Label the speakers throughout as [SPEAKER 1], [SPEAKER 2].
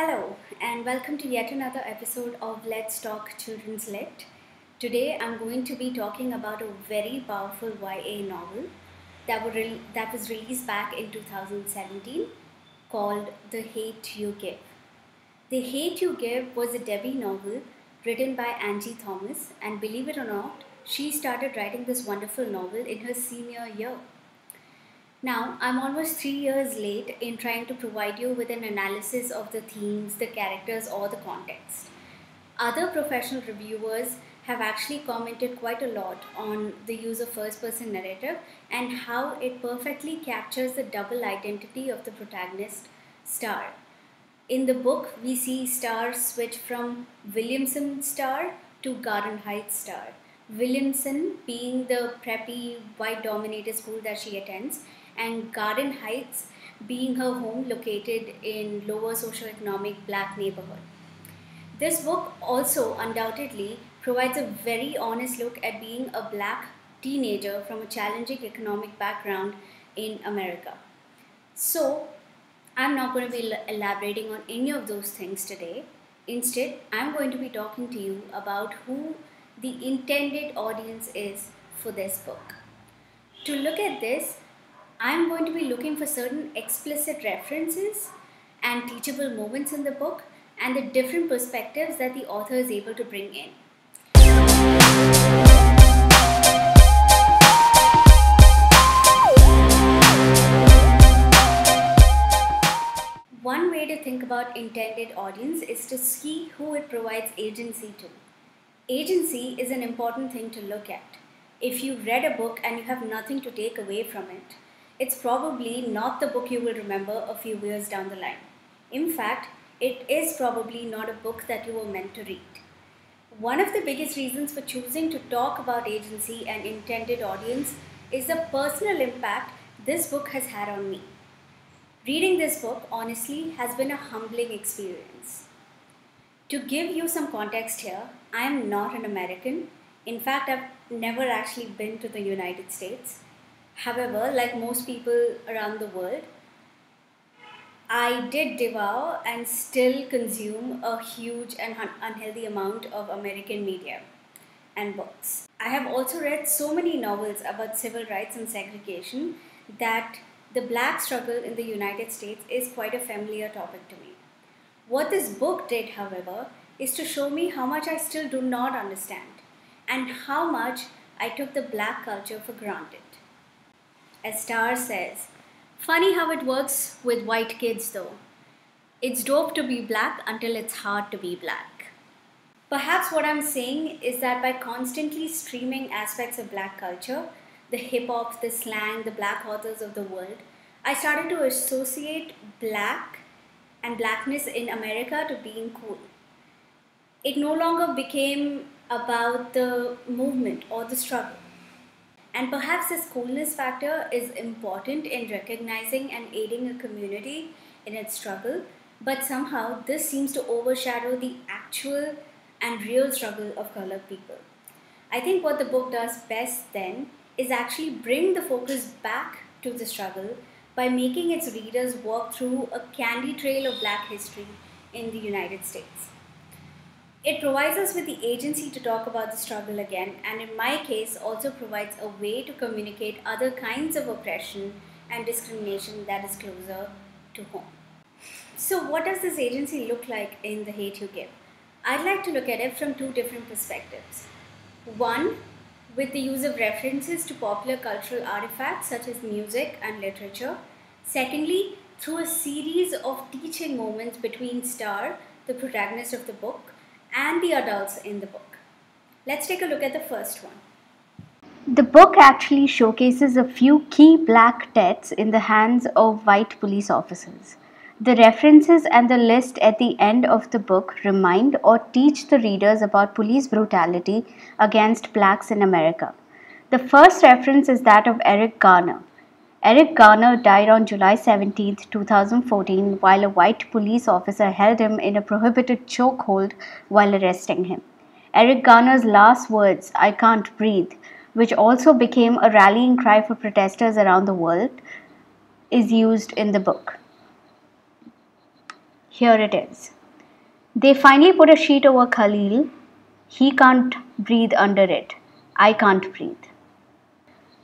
[SPEAKER 1] Hello, and welcome to yet another episode of Let's Talk Children's Lit. Today I'm going to be talking about a very powerful YA novel that was released back in 2017 called The Hate You Give. The Hate You Give was a debut novel written by Angie Thomas, and believe it or not, she started writing this wonderful novel in her senior year. Now, I'm almost 3 years late in trying to provide you with an analysis of the themes, the characters, or the context. Other professional reviewers have actually commented quite a lot on the use of first person narrative and how it perfectly captures the double identity of the protagonist, Star. In the book, we see Star switch from Williamson Star to Garden Heights Star. Williamson being the preppy, white dominated school that she attends, and Garden Heights being her home located in lower socioeconomic black neighborhood. This book also undoubtedly provides a very honest look at being a black teenager from a challenging economic background in America. So, I'm not going to be elaborating on any of those things today. Instead, I'm going to be talking to you about who the intended audience is for this book. To look at this, I'm going to be looking for certain explicit references and teachable moments in the book and the different perspectives that the author is able to bring in. One way to think about intended audience is to see who it provides agency to. Agency is an important thing to look at. If you read a book and you have nothing to take away from it, it's probably not the book you will remember a few years down the line. In fact, it is probably not a book that you were meant to read. One of the biggest reasons for choosing to talk about agency and intended audience is the personal impact this book has had on me. Reading this book, honestly, has been a humbling experience. To give you some context here, I am not an American. In fact, I've never actually been to the United States. However, like most people around the world, I did devour and still consume a huge and unhealthy amount of American media and books. I have also read so many novels about civil rights and segregation that the black struggle in the United States is quite a familiar topic to me. What this book did, however, is to show me how much I still do not understand and how much I took the black culture for granted. As Star says, funny how it works with white kids though. It's dope to be black until it's hard to be black. Perhaps what I'm saying is that by constantly streaming aspects of black culture, the hip hop, the slang, the black authors of the world, I started to associate black and blackness in America to being cool. It no longer became about the movement or the struggle. And perhaps this coolness factor is important in recognizing and aiding a community in its struggle, but somehow this seems to overshadow the actual and real struggle of colored people. I think what the book does best then is actually bring the focus back to the struggle by making its readers walk through a candy trail of black history in the United States. It provides us with the agency to talk about the struggle again, and in my case, also provides a way to communicate other kinds of oppression and discrimination that is closer to home. So, what does this agency look like in The Hate You Give? I'd like to look at it from two different perspectives. One, with the use of references to popular cultural artifacts such as music and literature. Secondly, through a series of teaching moments between Star, the protagonist of the book, and the adults in the book. Let's take a look at the first one.
[SPEAKER 2] The book actually showcases a few key black deaths in the hands of white police officers. The references and the list at the end of the book remind or teach the readers about police brutality against blacks in America. The first reference is that of Eric Garner. Eric Garner died on July 17, 2014, while a white police officer held him in a prohibited chokehold while arresting him. Eric Garner's last words, "I can't breathe," which also became a rallying cry for protesters around the world, is used in the book. Here it is. They finally put a sheet over Khalil. He can't breathe under it. I can't breathe.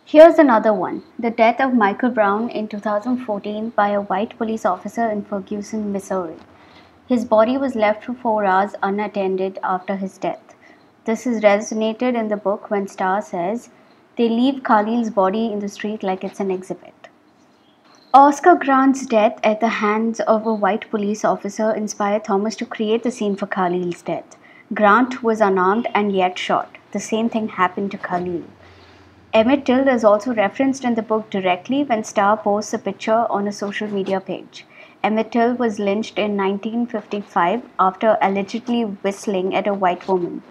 [SPEAKER 2] Here's another one. The death of Michael Brown in 2014 by a white police officer in Ferguson, Missouri. His body was left for 4 hours unattended after his death. This is resonated in the book when Starr says, they leave Khalil's body in the street like it's an exhibit. Oscar Grant's death at the hands of a white police officer inspired Thomas to create the scene for Khalil's death. Grant was unarmed and yet shot. The same thing happened to Khalil. Emmett Till is also referenced in the book directly when Starr posts a picture on a social media page. Emmett Till was lynched in 1955 after allegedly whistling at a white woman.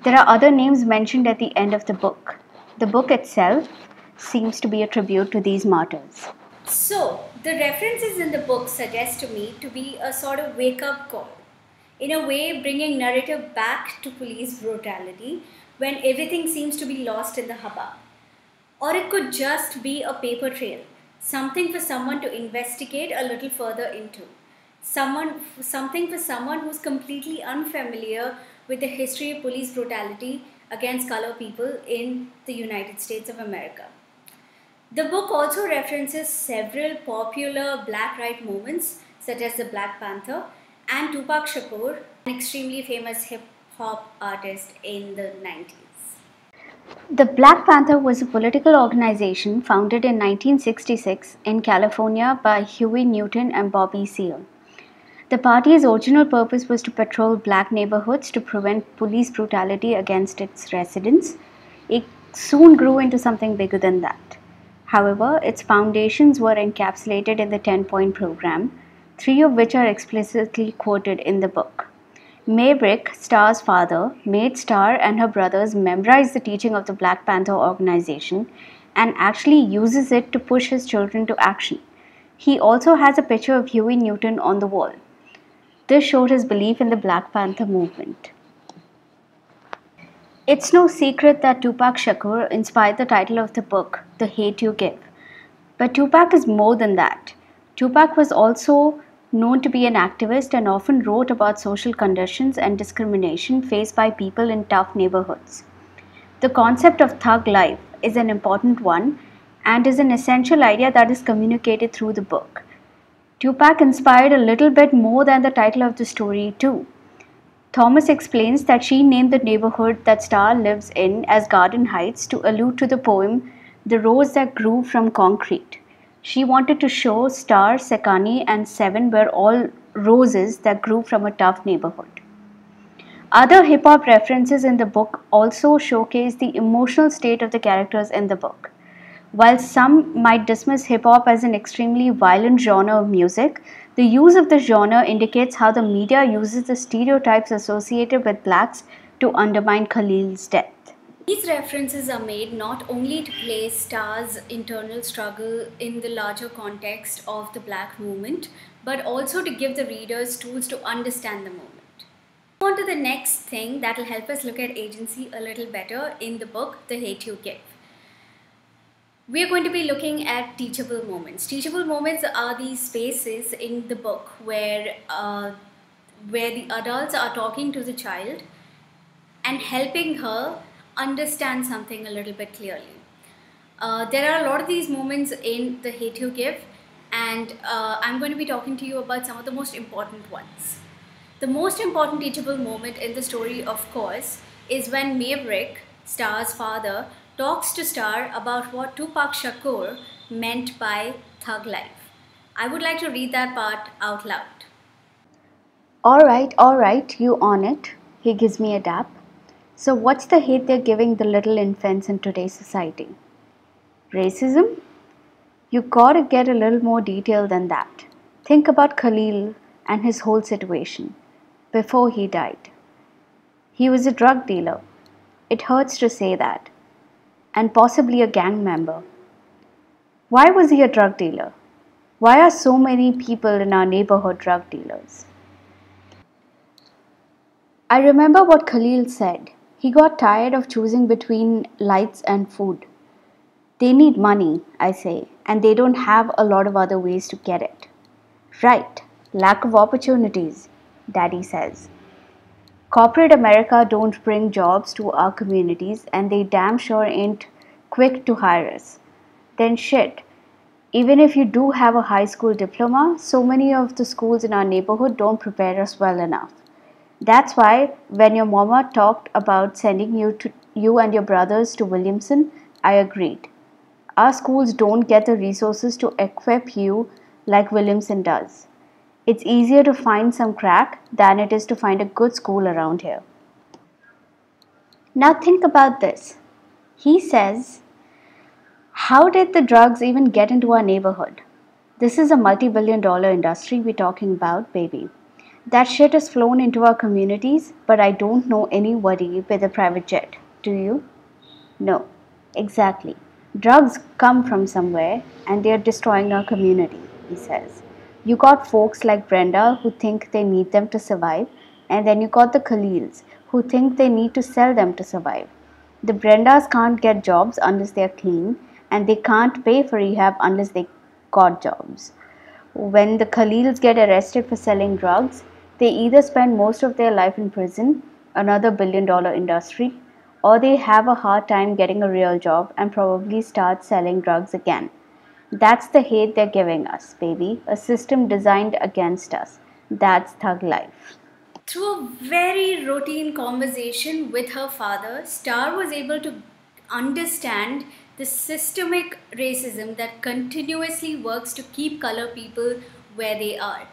[SPEAKER 2] There are other names mentioned at the end of the book. The book itself seems to be a tribute to these martyrs.
[SPEAKER 1] So, the references in the book suggest to me to be a sort of wake-up call. In a way, bringing narrative back to police brutality when everything seems to be lost in the hubbub. Or it could just be a paper trail, something for someone to investigate a little further into. Something for someone who's completely unfamiliar with the history of police brutality against colored people in the United States of America. The book also references several popular black right movements such as the Black Panther and Tupac Shakur, an extremely famous hip-hop artist in the 90s.
[SPEAKER 2] The Black Panther was a political organization founded in 1966 in California by Huey Newton and Bobby Seale. The party's original purpose was to patrol black neighborhoods to prevent police brutality against its residents. It soon grew into something bigger than that. However, its foundations were encapsulated in the 10-point program, 3 of which are explicitly quoted in the book. Maverick, Starr's father, made Starr and her brothers memorize the teaching of the Black Panther organization and actually uses it to push his children to action. He also has a picture of Huey Newton on the wall. This showed his belief in the Black Panther movement. It's no secret that Tupac Shakur inspired the title of the book, The Hate U Give. But Tupac is more than that. Tupac was also known to be an activist and often wrote about social conditions and discrimination faced by people in tough neighborhoods. The concept of thug life is an important one and is an essential idea that is communicated through the book. Tupac inspired a little bit more than the title of the story too. Thomas explains that she named the neighborhood that Starr lives in as Garden Heights to allude to the poem The Rose That Grew from Concrete. She wanted to show Starr, Sekani and Seven were all roses that grew from a tough neighborhood. Other hip-hop references in the book also showcase the emotional state of the characters in the book. While some might dismiss hip-hop as an extremely violent genre of music, the use of the genre indicates how the media uses the stereotypes associated with blacks to undermine Khalil's death.
[SPEAKER 1] These references are made not only to place Starr's internal struggle in the larger context of the black movement, but also to give the readers tools to understand the movement. On to the next thing that will help us look at agency a little better in the book, The Hate U Give. We are going to be looking at teachable moments. Teachable moments are these spaces in the book where the adults are talking to the child and helping her understand something a little bit clearly. There are a lot of these moments in The Hate U Give, and I'm going to be talking to you about some of the most important ones. The most important teachable moment in the story, of course, is when Maverick, Starr's father, talks to Starr about what Tupac Shakur meant by thug life. I would like to read that part out loud.
[SPEAKER 2] All right, you on it. He gives me a dap. So what's the hate they're giving the little infants in today's society? Racism? You gotta get a little more detail than that. Think about Khalil and his whole situation before he died. He was a drug dealer. It hurts to say that. And possibly a gang member. Why was he a drug dealer? Why are so many people in our neighborhood drug dealers? I remember what Khalil said. He got tired of choosing between lights and food. They need money, I say, and they don't have a lot of other ways to get it. Right. Lack of opportunities, Daddy says. Corporate America don't bring jobs to our communities and they damn sure ain't quick to hire us. Then shit. Even if you do have a high school diploma, so many of the schools in our neighborhood don't prepare us well enough. That's why when your mama talked about sending you and your brothers to Williamson, I agreed. Our schools don't get the resources to equip you like Williamson does. It's easier to find some crack than it is to find a good school around here. Now think about this. He says, how did the drugs even get into our neighborhood? This is a multi-billion-dollar industry we're talking about, baby. That shit has flown into our communities, but I don't know anybody with a private jet. Do you? No. Exactly. Drugs come from somewhere and they're destroying our community, he says. You got folks like Brenda who think they need them to survive, and then you got the Khalils who think they need to sell them to survive. The Brendas can't get jobs unless they're clean, and they can't pay for rehab unless they got jobs. When the Khalils get arrested for selling drugs, they either spend most of their life in prison, another billion-dollar industry, or they have a hard time getting a real job and probably start selling drugs again. That's the hate they're giving us, baby. A system designed against us. That's thug life.
[SPEAKER 1] Through a very routine conversation with her father, Star was able to understand the systemic racism that continuously works to keep color people where they are.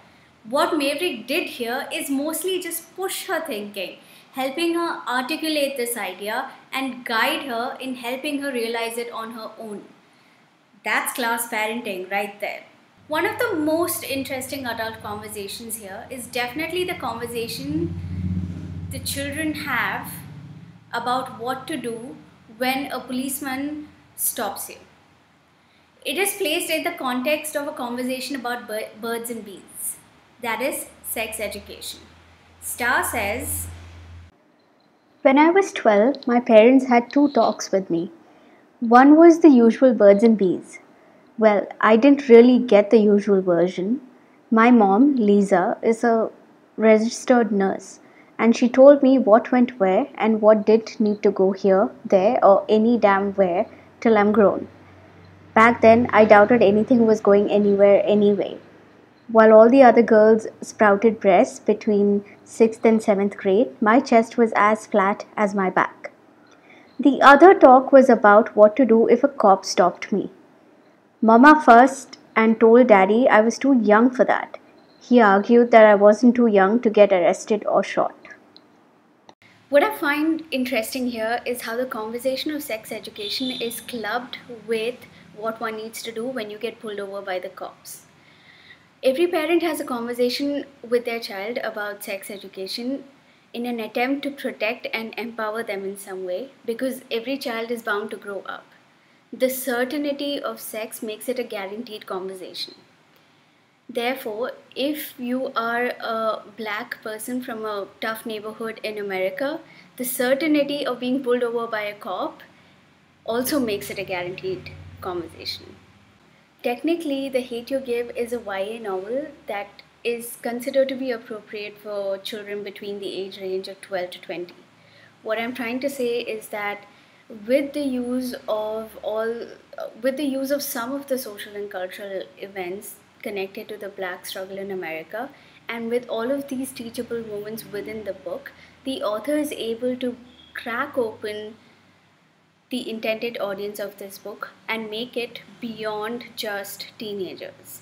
[SPEAKER 1] What Maverick did here is mostly just push her thinking, helping her articulate this idea and guide her in helping her realize it on her own. That's class parenting right there. One of the most interesting adult conversations here is definitely the conversation the children have about what to do when a policeman stops you. It is placed in the context of a conversation about birds and bees, that is, sex education. Star says,
[SPEAKER 2] When I was 12, my parents had two talks with me. One was the usual birds and bees. Well, I didn't really get the usual version. My mom, Lisa, is a registered nurse, and she told me what went where and what did need to go here, there, or any damn where till I'm grown. Back then, I doubted anything was going anywhere anyway. While all the other girls sprouted breasts between 6th and 7th grade, my chest was as flat as my back. The other talk was about what to do if a cop stopped me. Mama first and told Daddy I was too young for that. He argued that I wasn't too young to get arrested or shot.
[SPEAKER 1] what I find interesting here is how the conversation of sex education is clubbed with what one needs to do when you get pulled over by the cops. Every parent has a conversation with their child about sex education in an attempt to protect and empower them in some way because every child is bound to grow up. The certainty of sex makes it a guaranteed conversation. Therefore, if you are a black person from a tough neighborhood in America, the certainty of being pulled over by a cop also makes it a guaranteed conversation. Technically, The Hate You Give is a YA novel that is considered to be appropriate for children between the age range of 12 to 20. What I'm trying to say is that with the use of some of the social and cultural events connected to the black struggle in America, and with all of these teachable moments within the book, the author is able to crack open the intended audience of this book and make it beyond just teenagers.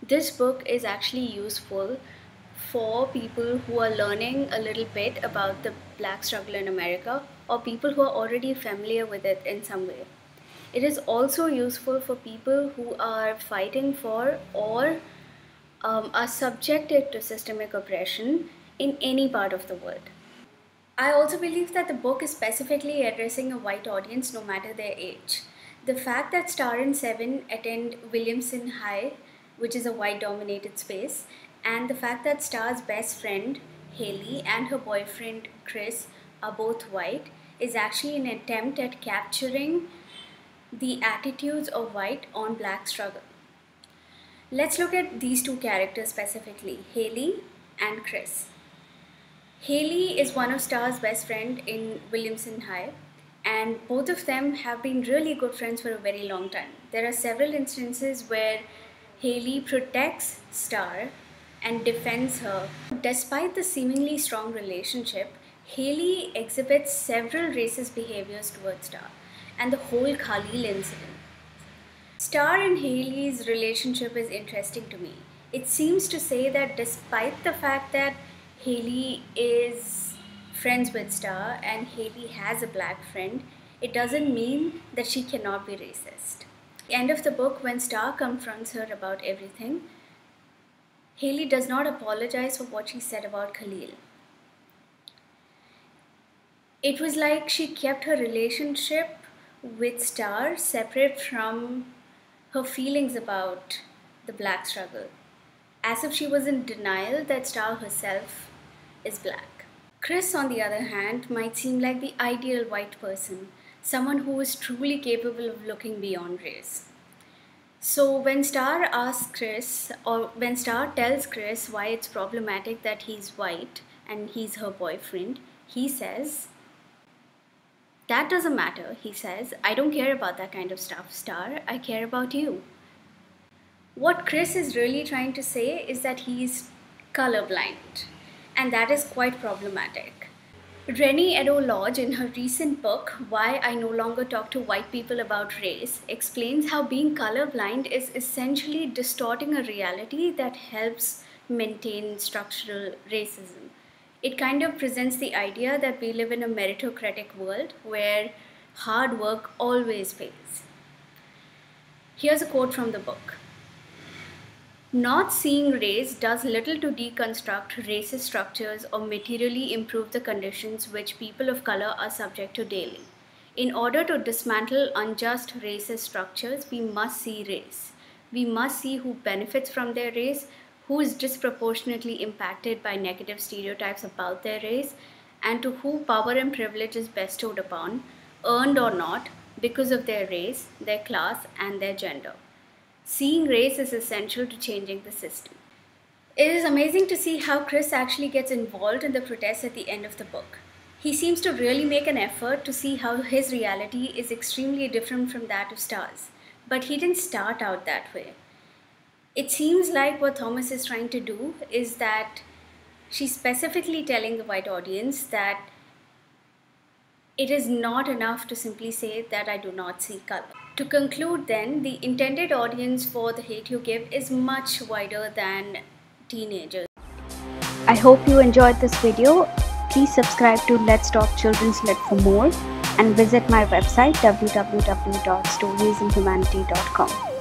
[SPEAKER 1] This book is actually useful for people who are learning a little bit about the black struggle in America or people who are already familiar with it in some way. It is also useful for people who are fighting for or are subjected to systemic oppression in any part of the world. I also believe that the book is specifically addressing a white audience no matter their age. The fact that Star and Seven attend Williamson High, which is a white dominated space, and the fact that Star's best friend, Haley, and her boyfriend, Chris, are both white is actually an attempt at capturing the attitudes of white on black struggle. Let's look at these two characters specifically, Haley and Chris. Haley is one of Star's best friend in Williamson High, and both of them have been really good friends for a very long time. There are several instances where Haley protects Star and defends her. Despite the seemingly strong relationship, Haley exhibits several racist behaviors towards Star and the whole Khalil incident. Star and Haley's relationship is interesting to me. It seems to say that despite the fact that Haley is friends with Star and Haley has a black friend, it doesn't mean that she cannot be racist. At the end of the book, when Star confronts her about everything, Haley does not apologize for what she said about Khalil. It was like she kept her relationship with Star separate from her feelings about the black struggle, as if she was in denial that Star herself is black. Chris, on the other hand, might seem like the ideal white person, someone who is truly capable of looking beyond race. So when Star asks Chris, or when Star tells Chris why it's problematic that he's white and he's her boyfriend, he says, "That doesn't matter," he says. "I don't care about that kind of stuff, Star. I care about you." What Chris is really trying to say is that he's colorblind, and that is quite problematic. Renee Edo Lodge, in her recent book, Why I No Longer Talk to White People About Race, explains how being colorblind is essentially distorting a reality that helps maintain structural racism. It kind of presents the idea that we live in a meritocratic world where hard work always pays. Here's a quote from the book. "Not seeing race does little to deconstruct racist structures or materially improve the conditions which people of color are subject to daily. In order to dismantle unjust racist structures, we must see race. We must see who benefits from their race, who is disproportionately impacted by negative stereotypes about their race, and to who power and privilege is bestowed upon, earned or not, because of their race, their class, and their gender. Seeing race is essential to changing the system." It is amazing to see how Chris actually gets involved in the protests at the end of the book. He seems to really make an effort to see how his reality is extremely different from that of Star's, but he didn't start out that way. It seems like what Thomas is trying to do is that she's specifically telling the white audience that it is not enough to simply say that I do not see color. To conclude then, the intended audience for The Hate U Give is much wider than teenagers.
[SPEAKER 2] I hope you enjoyed this video. Please subscribe to Let's Talk Children's Lit for more and visit my website www.storiesinhumanity.com.